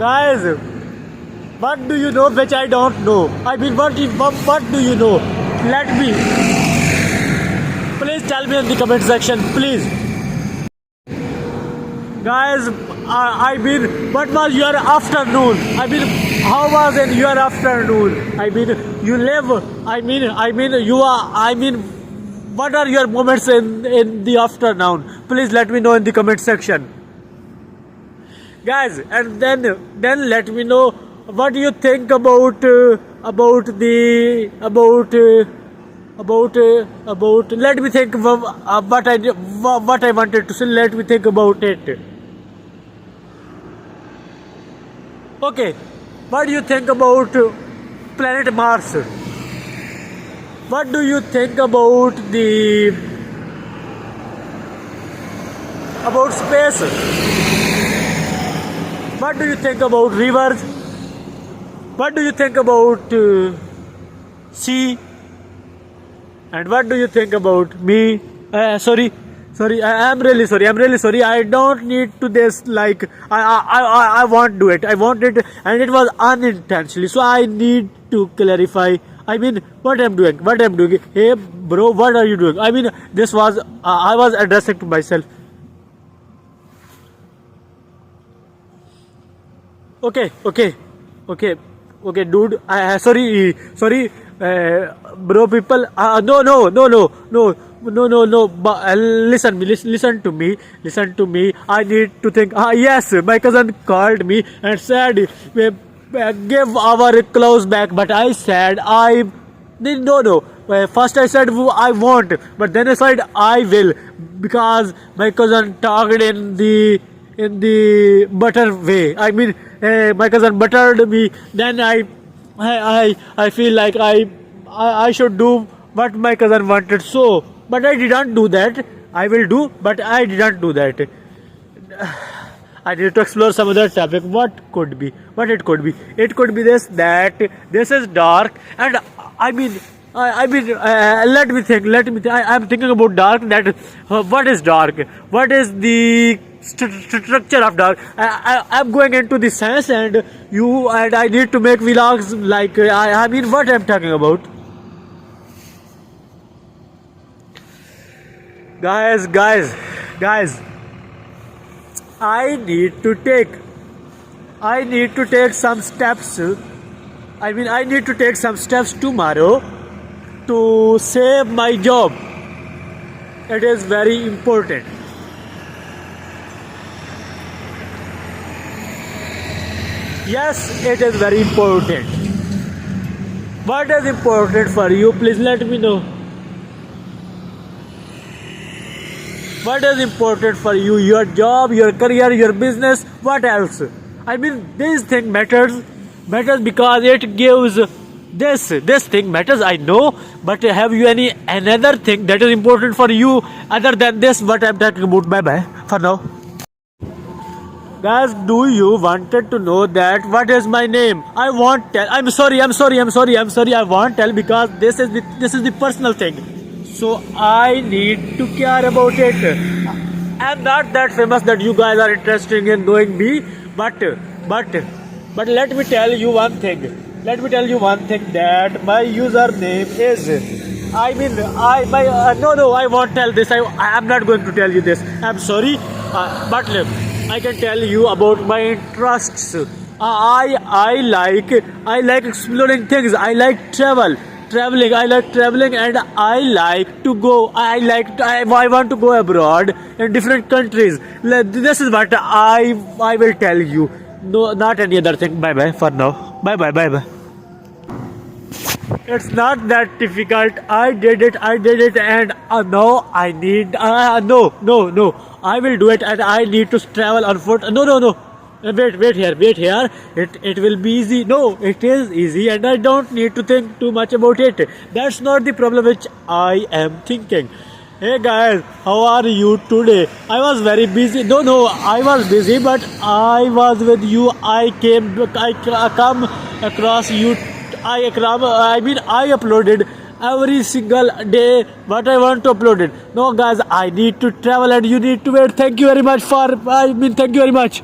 Guys, what do you know which I don't know? I mean, what do you know? Let me. Please tell me in the comment section, please. Guys, I mean, what was your afternoon? I mean, how was in your afternoon? I mean, you live. You are. What are your moments in the afternoon? Please let me know in the comment section. Guys, and then let me know what you think about let me think what I wanted to say. Let me think about it. Okay, what do you think about planet Mars? What do you think about space? What do you think about rivers? What do you think about sea? And what do you think about me? Sorry. I'm really sorry. I don't need to this. Like I won't do it. I want it, and it was unintentionally. So I need to clarify. I mean, what I'm doing. Hey, bro, what are you doing? I mean, this was I was addressing to myself. Okay, dude. Sorry, bro. People. No. But listen to me. I need to think. Yes, my cousin called me and said, give our clothes back. But I said no. First I said I won't, but then I said I will because my cousin talked in the butter way. I mean, my cousin buttered me. Then I feel like I should do what my cousin wanted. So, but I didn't do that. I will do, but I didn't do that. I need to explore some other topic. What it could be? It could be that this is dark, and I mean, let me think. I'm thinking about dark. That what is dark? What is the structure of dark? I'm going into the science, and I need to make vlogs. Like I mean, what I'm talking about. Guys. I need to take some steps. I need to take some steps tomorrow to save my job. It is very important. Yes, it is very important. What is important for you? Please let me know. What is important for you? Your job, your career, your business, what else? I mean, this thing matters because it gives this thing matters, I know, but have you any another thing that is important for you other than this what I'm talking about? Bye for now. Guys, do you wanted to know that what is my name? I won't tell. I'm sorry. I won't tell because this is the personal thing. So I need to care about it. I'm not that famous that you guys are interested in knowing me, but let me tell you one thing. That my username is. No, I won't tell this. I'm not going to tell you this. I'm sorry, but I can tell you about my interests. I like exploring things. I like traveling. And I like to go. I want to go abroad in different countries. This is what I will tell you. No, not any other thing. Bye for now. Bye. It's not that difficult. I did it, and now I need. No. I will do it, and I need to travel on foot. No. Wait here. It will be easy. No, it is easy, and I don't need to think too much about it. That's not the problem which I am thinking. Hey guys, how are you today? I was very busy. No, I was busy, but I was with you. I come across you. I uploaded every single day what I want to upload it. No guys, I need to travel and you need to wait. Thank you very much.